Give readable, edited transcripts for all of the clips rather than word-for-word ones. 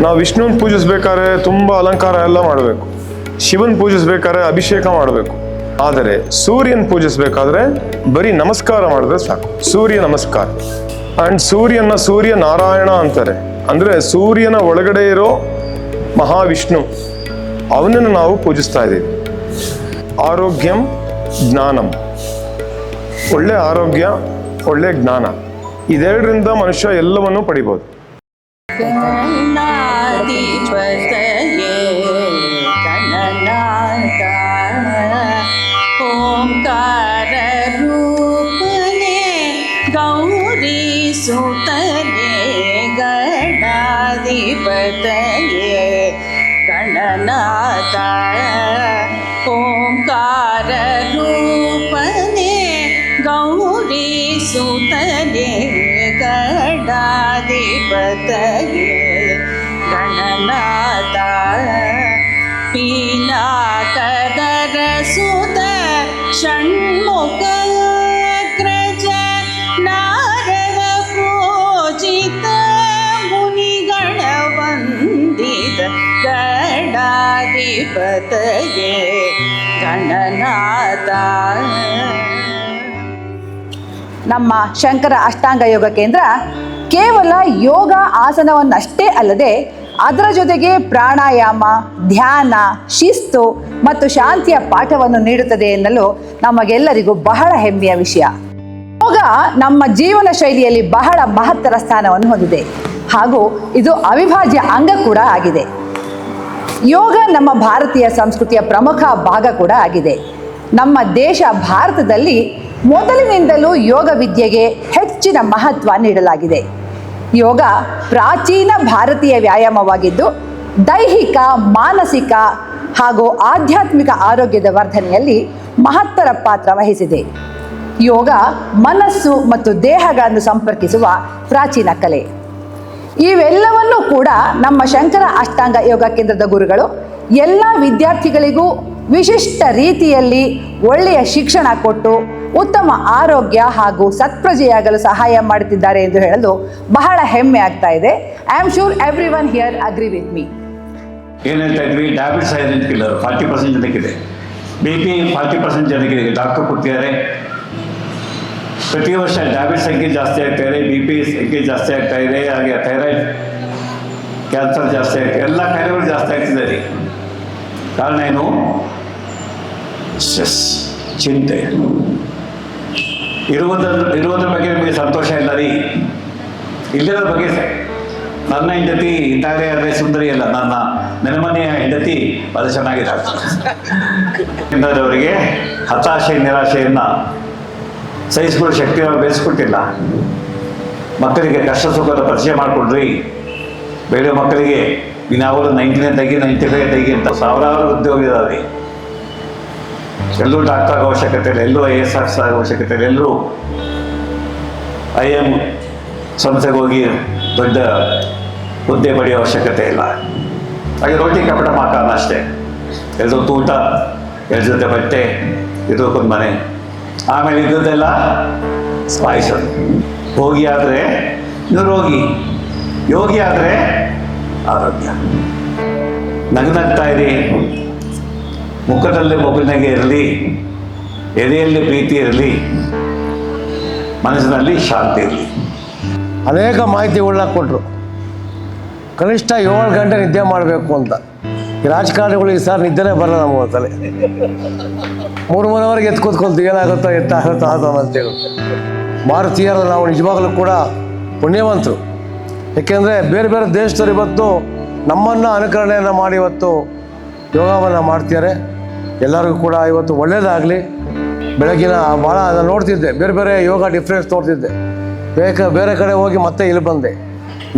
ನಾವು ವಿಷ್ಣುನ ಪೂಜಿಸ್ಬೇಕಾದ್ರೆ ತುಂಬ ಅಲಂಕಾರ ಎಲ್ಲ ಮಾಡಬೇಕು, ಶಿವನ್ ಪೂಜಿಸ್ಬೇಕಾದ್ರೆ ಅಭಿಷೇಕ ಮಾಡಬೇಕು. ಆದರೆ ಸೂರ್ಯನ ಪೂಜಿಸ್ಬೇಕಾದ್ರೆ ಬರೀ ನಮಸ್ಕಾರ ಮಾಡಿದ್ರೆ ಸಾಕು, ಸೂರ್ಯ ನಮಸ್ಕಾರ. ಅಂಡ್ ಸೂರ್ಯ ನಾರಾಯಣ ಅಂತಾರೆ. ಅಂದ್ರೆ ಸೂರ್ಯನ ಒಳಗಡೆ ಇರೋ ಮಹಾವಿಷ್ಣು, ಅವನನ್ನು ನಾವು ಪೂಜಿಸ್ತಾ ಇದ್ದೀವಿ. ಆರೋಗ್ಯಂ ಜ್ಞಾನಂ, ಒಳ್ಳೆ ಆರೋಗ್ಯ, ಒಳ್ಳೆ ಜ್ಞಾನ, ಇದೆರಡರಿಂದ ಮನುಷ್ಯ ಎಲ್ಲವನ್ನೂ ಪಡಿಬೋದು. ಓಂಕಾರ ರೂಪನೆ ಗೌರಿ ಸುತನೆ ಗಣಾಧಿಪತಯೇ ಗಣನಾಥ. ಓಂಕಾರ ರೂಪನೆ ಗೌರಿ ಸುತನೆ ಗಣಾಧಿಪತಯೇ ಗಣನಾಥ. ಪಿನಾಕದರ ಸುತ ಷಣ್ಮುಖಗ್ರಜ ನಾರದ ಪೂಜಿತ ಮುನಿಗಣ ವಂದಿತ ಗಣಾಧಿಪತಯೇ ಗಣನಾಥ. ನಮ್ಮ ಶಂಕರ ಅಷ್ಟಾಂಗ ಯೋಗ ಕೇಂದ್ರ ಕೇವಲ ಯೋಗ ಆಸನವನ್ನಷ್ಟೇ ಅಲ್ಲದೆ ಅದರ ಜೊತೆಗೆ ಪ್ರಾಣಾಯಾಮ, ಧ್ಯಾನ, ಶಿಸ್ತು ಮತ್ತು ಶಾಂತಿಯ ಪಾಠವನ್ನು ನೀಡುತ್ತದೆ ಎನ್ನಲು ನಮಗೆಲ್ಲರಿಗೂ ಬಹಳ ಹೆಮ್ಮೆಯ ವಿಷಯ. ಯೋಗ ನಮ್ಮ ಜೀವನ ಶೈಲಿಯಲ್ಲಿ ಬಹಳ ಮಹತ್ತರ ಸ್ಥಾನವನ್ನು ಹೊಂದಿದೆ ಹಾಗೂ ಇದು ಅವಿಭಾಜ್ಯ ಅಂಗ ಕೂಡ ಆಗಿದೆ. ಯೋಗ ನಮ್ಮ ಭಾರತೀಯ ಸಂಸ್ಕೃತಿಯ ಪ್ರಮುಖ ಭಾಗ ಕೂಡ ಆಗಿದೆ. ನಮ್ಮ ದೇಶ ಭಾರತದಲ್ಲಿ ಮೊದಲಿನಿಂದಲೂ ಯೋಗ ವಿದ್ಯೆಗೆ ಹೆಚ್ಚಿನ ಮಹತ್ವ ನೀಡಲಾಗಿದೆ. ಯೋಗ ಪ್ರಾಚೀನ ಭಾರತೀಯ ವ್ಯಾಯಾಮವಾಗಿದ್ದು ದೈಹಿಕ, ಮಾನಸಿಕ ಹಾಗೂ ಆಧ್ಯಾತ್ಮಿಕ ಆರೋಗ್ಯದ ವರ್ಧನೆಯಲ್ಲಿ ಮಹತ್ತರ ಪಾತ್ರ ವಹಿಸಿದೆ. ಯೋಗ ಮನಸ್ಸು ಮತ್ತು ದೇಹಗಳನ್ನು ಸಂಪರ್ಕಿಸುವ ಪ್ರಾಚೀನ ಕಲೆ. ಇವೆಲ್ಲವನ್ನೂ ಕೂಡ ನಮ್ಮ ಶಂಕರ ಅಷ್ಟಾಂಗ ಯೋಗ ಕೇಂದ್ರದ ಗುರುಗಳು ಎಲ್ಲ ವಿದ್ಯಾರ್ಥಿಗಳಿಗೂ ವಿಶಿಷ್ಟ ರೀತಿಯಲ್ಲಿ ಒಳ್ಳೆಯ ಶಿಕ್ಷಣ ಕೊಟ್ಟು ಉತ್ತಮ ಆರೋಗ್ಯ ಹಾಗೂ ಸತ್ಪ್ರಜೆಯಾಗಲು ಸಹಾಯ ಮಾಡುತ್ತಿದ್ದಾರೆ ಎಂದು ಹೇಳಲು ಬಹಳ ಹೆಮ್ಮೆ ಆಗ್ತಾ ಇದೆ. I am sure everyone here agree with me. ಏನು ಹೇಳ್ತಾ ಇದ್ವಿ, ಡಯಾಬಿಟಿಸ್ ಸೈಲೆಂಟ್ ಕಿಲ್ಲರ್ 40% ಜನಕ್ಕಿದೆ, BP 40% ಜನಕ್ಕಿದೆ. ಡಾಕ್ಟರ್ ಕೊಡ್ತಿದ್ದಾರೆ. ಪ್ರತಿ ವರ್ಷ ಡಯಾಬಿಟಿಸ್ ಸಂಖ್ಯೆ ಜಾಸ್ತಿ ಆಗ್ತಾ ಇದೆ, BP ಸಂಖ್ಯೆ ಜಾಸ್ತಿ ಆಗ್ತಾ ಇದೆ, ಹಾಗೆ ಥೈರಾಯ್ಡ್ ಕ್ಯಾನ್ಸರ್ ಜಾಸ್ತಿ ಆಗ್ತದೆ, ಎಲ್ಲ ಕಾಯಿಲೆಗಳು ಜಾಸ್ತಿ ಆಗ್ತಿದೆ ರೀ. ಕಾರಣ ಏನು? ಸ್ಟ್ರೆಸ್, ಚಿಂತೆ. ಇರುವುದ್ರ ಬಗ್ಗೆ ನಿಮಗೆ ಸಂತೋಷ ಇಲ್ಲ ರೀ, ಇಲ್ಲದ ಬಗ್ಗೆ. ನನ್ನ ಹೆಂಡತಿ ಇದ್ದಾಳೆ ಆದರೆ ಸುಂದರಿ ಅಲ್ಲ, ನನ್ನ ನೆನಮನೆಯ ಹೆಂಡತಿ ಅದು ಚೆನ್ನಾಗಿದ್ದಾಳೆ. ಅವರಿಗೆ ಹತಾಶೆ, ನಿರಾಶೆಯನ್ನು ಸಹಿಸಿಕೊಳ್ಳೋ ಶಕ್ತಿ ಬೆಳೆಸ್ಕೊಟ್ಟಿಲ್ಲ. ಮಕ್ಕಳಿಗೆ ಕಷ್ಟ ಸುಖದ ಪರಿಚಯ ಮಾಡಿಕೊಡ್ರಿ. ಬೇರೆ ಮಕ್ಕಳಿಗೆ ಇನ್ನಾವರು 90ನೇ ತೆಗಿ 95 ತೆಗಿ ಅಂತ ಸಾವಿರಾರು ಉದ್ಯೋಗ ಇದಾವೆ. ಎಲ್ಲೂ ಡಾಕ್ಟರ್ ಆಗೋ ಅವಶ್ಯಕತೆ ಇಲ್ಲ, ಎಲ್ಲೂ IAS ಆಗೋ ಅವಶ್ಯಕತೆ ಇಲ್ಲ, ಎಲ್ಲರೂ IM ಸಂಸ್ಥೆಗೆ ಹೋಗಿ ದೊಡ್ಡ ಹುದ್ದೆ ಪಡೆಯೋ ಅವಶ್ಯಕತೆ ಇಲ್ಲ. ಹಾಗೆ ರೋಟಿ ಕಪಡ ಮಾಕಾನ ಅಷ್ಟೇ. ಎಲ್ಲರೂ ಊಟ, ಎಲ್ಲಿ ಜೊತೆ ಬಟ್ಟೆ, ಇದಕ್ಕೊಂದು ಮನೆ, ಆಮೇಲೆ ಇದ್ದದ್ದೆಲ್ಲ ಸ್ಪಾಯಿಸೋದು. ಭೋಗಿ ಆದರೆ ನಿರೋಗಿ, ಯೋಗಿ ಆದರೆ ಆರೋಗ್ಯ. ನಗ್ನಗ್ತಾ ಇರಿ, ಮುಖದಲ್ಲಿ ಮಗುವಿನಾಗೆ ಇರಲಿ, ಎದೆಯಲ್ಲಿ ಪ್ರೀತಿ ಇರಲಿ, ಮನಸ್ಸಿನಲ್ಲಿ ಶಾಂತಿ ಇರಲಿ. ಅನೇಕ ಮಾಹಿತಿಗಳನ್ನ ಕೊಟ್ಟರು. ಕನಿಷ್ಠ 7 ಗಂಟೆ ನಿದ್ದೆ ಮಾಡಬೇಕು ಅಂತ. ಈ ರಾಜಕಾರಣಿಗಳಿಗೆ ಸರ್ ನಿದ್ದೆನೇ ಬರಲ್ಲ ನಮ್ಮ ಹೊತ್ತಲ್ಲಿ. 3-3 ಎತ್ತು ಕೂತ್ಕೊಳ್ತೀವಿ, ಏನಾಗುತ್ತೋ ಎತ್ತಾಗುತ್ತೋ ಆ ಸಮಸ್ಯೆಗಳು. ಭಾರತೀಯರು ನಾವು ನಿಜವಾಗಲೂ ಕೂಡ ಪುಣ್ಯವಂತರು. ಏಕೆಂದರೆ ಬೇರೆ ಬೇರೆ ದೇಶದವರು ಇವತ್ತು ನಮ್ಮನ್ನು ಅನುಕರಣೆಯನ್ನು ಮಾಡಿ ಇವತ್ತು ಯೋಗವನ್ನು ಮಾಡ್ತಿದ್ದಾರೆ. ಎಲ್ಲರಿಗೂ ಕೂಡ ಇವತ್ತು ಒಳ್ಳೆಯದಾಗಲಿ. ಬೆಳಗಿನ ಭಾಳ ನಾನು ನೋಡ್ತಿದ್ದೆ, ಬೇರೆ ಬೇರೆ ಯೋಗ ಡಿಫ್ರೆನ್ಸ್ ನೋಡ್ತಿದ್ದೆ. ಬೇರೆ ಕಡೆ ಹೋಗಿ ಮತ್ತೆ ಇಲ್ಲಿ ಬಂದೆ.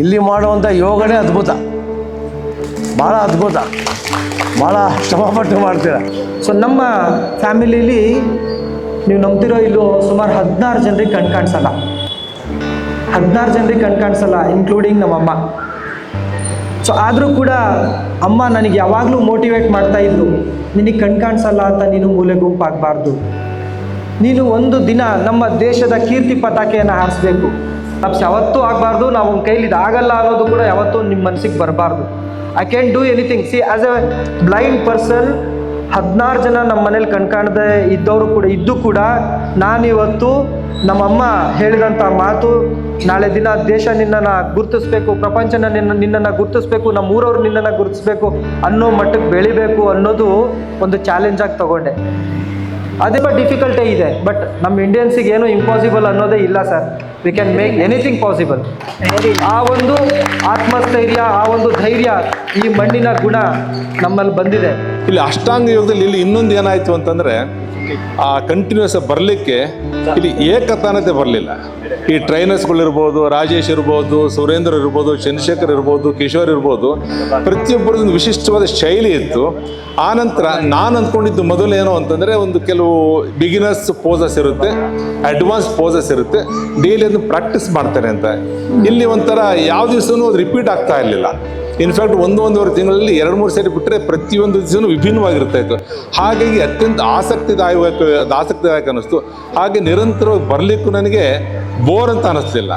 ಇಲ್ಲಿ ಮಾಡುವಂಥ ಯೋಗನೇ ಅದ್ಭುತ, ಭಾಳ ಅದ್ಭುತ, ಭಾಳ ಶ್ರಮಪಟ್ಟು ಮಾಡ್ತೀರ. ಸೊ ನಮ್ಮ ಫ್ಯಾಮಿಲೀಲಿ ನೀವು ನಂಬ್ತಿರೋ ಇಲ್ಲೋ ಸುಮಾರು 16 ಜನರಿಗೆ ಕಣ್ ಕಾಣಿಸಲ್ಲ. 16 ಜನರಿಗೆ ಕಣ್ ಕಾಣಿಸಲ್ಲ, ಇನ್ಕ್ಲೂಡಿಂಗ್ ನಮ್ಮಮ್ಮ. ಸೊ ಆದರೂ ಕೂಡ ಅಮ್ಮ ನನಗೆ ಯಾವಾಗಲೂ ಮೋಟಿವೇಟ್ ಮಾಡ್ತಾಯಿದ್ರು, ನಿನಗೆ ಕಣ್ ಕಾಣಿಸಲ್ಲ ಅಂತ ನೀನು ಮೂಲೆ ಗುಂಪಾಗಬಾರ್ದು. ನೀನು ಒಂದು ದಿನ ನಮ್ಮ ದೇಶದ ಕೀರ್ತಿ ಪತಾಕೆಯನ್ನು ಹಾರಿಸ್ಬೇಕು. ಲಾಪ್ಸ್ ಯಾವತ್ತೂ ಆಗಬಾರ್ದು. ನಾವು ಒಂದು ಕೈಲಿ ಇದಾಗಲ್ಲ ಅನ್ನೋದು ಕೂಡ ಯಾವತ್ತೂ ನಿಮ್ಮ ಮನಸ್ಸಿಗೆ ಬರಬಾರ್ದು. I can do anything. C as A blind person 16 ಜನ ನಮ್ಮ ಮನೇಲಿ ಕಣ್ಕಾಣದೆ ಇದ್ದವರು ಕೂಡ ಇದ್ದು ಕೂಡ ನಾನಿವತ್ತು ನಮ್ಮಮ್ಮ ಹೇಳಿದಂಥ ಮಾತು, ನಾಳೆ ದಿನ ದೇಶ ನಿನ್ನನ್ನು ಗುರುತಿಸ್ಬೇಕು, ಪ್ರಪಂಚ ನಿನ್ನನ್ನು ಗುರುತಿಸ್ಬೇಕು, ನಮ್ಮ ಊರವ್ರು ನಿನ್ನನ್ನು ಗುರುತಿಸ್ಬೇಕು ಅನ್ನೋ ಮಟ್ಟಕ್ಕೆ ಬೆಳಿಬೇಕು ಅನ್ನೋದು ಒಂದು ಚಾಲೆಂಜಾಗಿ ತಗೊಂಡೆ. ಅದೇ ಡಿಫಿಕಲ್ಟೇ ಇದೆ, ಬಟ್ ನಮ್ಮ ಇಂಡಿಯನ್ಸಿಗೆ ಏನೂ ಇಂಪಾಸಿಬಲ್ ಅನ್ನೋದೇ ಇಲ್ಲ sir. We can make anything possible. ಆ ಒಂದು ಆತ್ಮಸ್ಥೈರ್ಯ, ಆ ಒಂದು ಧೈರ್ಯ, ಈ ಮಣ್ಣಿನ ಗುಣ ನಮ್ಮಲ್ಲಿ ಬಂದಿದೆ. ಇಲ್ಲಿ ಅಷ್ಟಾಂಗ ಯೋಗದಲ್ಲಿ ಇಲ್ಲಿ ಇನ್ನೊಂದು ಏನಾಯಿತು ಅಂತಂದರೆ, ಆ ಕಂಟಿನ್ಯೂಸ್ ಬರಲಿಕ್ಕೆ ಇಲ್ಲಿ ಏಕತಾನತೆ ಬರಲಿಲ್ಲ. ಈ ಟ್ರೈನರ್ಸ್ಗಳಿರ್ಬೋದು, ರಾಜೇಶ್ ಇರ್ಬೋದು, ಸುರೇಂದ್ರ ಇರ್ಬೋದು, ಚಂದ್ರಶೇಖರ್ ಇರ್ಬೋದು, ಕಿಶೋರ್ ಇರ್ಬೋದು, ಪ್ರತಿಯೊಬ್ಬರದ್ದು ವಿಶಿಷ್ಟವಾದ ಶೈಲಿ ಇತ್ತು. ಆನಂತರ ನಾನು ಅಂದ್ಕೊಂಡಿದ್ದು ಮೊದಲು ಏನು ಅಂತಂದರೆ, ಒಂದು ಕೆಲವು ಬಿಗಿನರ್ಸ್ ಪೋಸಸ್ ಇರುತ್ತೆ, ಅಡ್ವಾನ್ಸ್ ಪೋಸಸ್ ಇರುತ್ತೆ, ಡೈಲಿ ಅದನ್ನು ಪ್ರಾಕ್ಟೀಸ್ ಮಾಡ್ತಾರೆ ಅಂತ. ಇಲ್ಲಿ ಒಂಥರ ಯಾವ ದಿವಸನೂ ಅದು ರಿಪೀಟ್ ಆಗ್ತಾ ಇರಲಿಲ್ಲ. ಇನ್ಫ್ಯಾಕ್ಟ್ ಒಂದೂವರೆ ತಿಂಗಳಲ್ಲಿ 2-3 ಸರಿ ಬಿಟ್ಟರೆ ಪ್ರತಿಯೊಂದು ದಿವಸನೂ ವಿಭಿನ್ನವಾಗಿರ್ತಾ ಇತ್ತು. ಹಾಗಾಗಿ ಅತ್ಯಂತ ಆಸಕ್ತಿದಾಯಕ ಅನ್ನಿಸ್ತು. ಹಾಗೆ ನಿರಂತರವಾಗಿ ಬರಲಿಕ್ಕೂ ನನಗೆ ಬೋರ್ ಅಂತ ಅನ್ನಿಸ್ಲಿಲ್ಲ.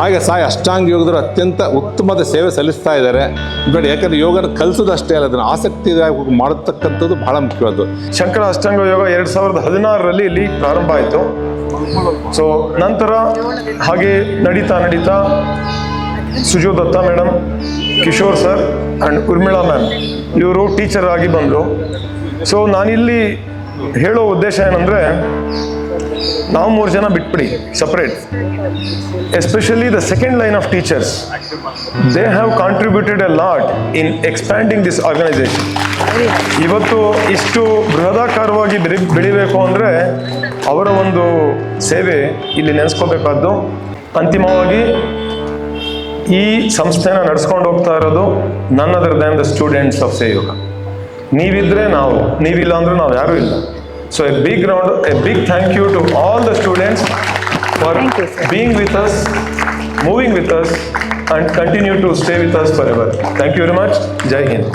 ಹಾಗೆ ಅಷ್ಟಾಂಗ ಯೋಗದರು ಅತ್ಯಂತ ಉತ್ತಮವಾದ ಸೇವೆ ಸಲ್ಲಿಸ್ತಾ ಇದ್ದಾರೆ. ಬಟ್ ಯಾಕಂದರೆ ಯೋಗನ ಕಲಿಸೋದಷ್ಟೇ ಅಲ್ಲ, ಅದನ್ನು ಆಸಕ್ತಿದಾಯಕ ಮಾಡತಕ್ಕಂಥದ್ದು ಬಹಳ ಮುಖ್ಯವಾದ್ದು. ಶಂಕರ ಅಷ್ಟಾಂಗ ಯೋಗ 2016ರಲ್ಲಿ ಇಲ್ಲಿ ಪ್ರಾರಂಭ ಆಯಿತು. ಸೊ ನಂತರ ಹಾಗೆ ನಡೀತಾ Sujodatta madam, Kishore sir and Urmila ma'am ಇವರು ಟೀಚರ್ ಆಗಿ ಬಂದರು. ಸೊ ನಾನಿಲ್ಲಿ ಹೇಳೋ ಉದ್ದೇಶ ಏನಂದರೆ, ನಾವು 3 ಜನ ಬಿಟ್ಬಿಡಿ separate, especially the second line of teachers, they have contributed a lot in expanding this organisation. ಇವತ್ತು ಇಷ್ಟು ಬೃಹದಾಕಾರವಾಗಿ ಬೆಳಿಬೇಕು ಅಂದರೆ ಅವರ ಒಂದು ಸೇವೆ ಇಲ್ಲಿ ನೆನೆಸ್ಕೋಬೇಕಾದ್ದು. ಅಂತಿಮವಾಗಿ ಈ ಸಂಸ್ಥೆನ ನಡೆಸ್ಕೊಂಡು ಹೋಗ್ತಾ ಇರೋದು none other than the students of Seyoga. ನೀವಿದ್ರೆ ನಾವು, ನೀವಿಲ್ಲ ಅಂದ್ರೆ ನಾವು ಯಾರೂ ಇಲ್ಲ. So a big thank you to all the students for being with us, moving with us and continue to stay with us forever. Thank you very much. Jai Hind.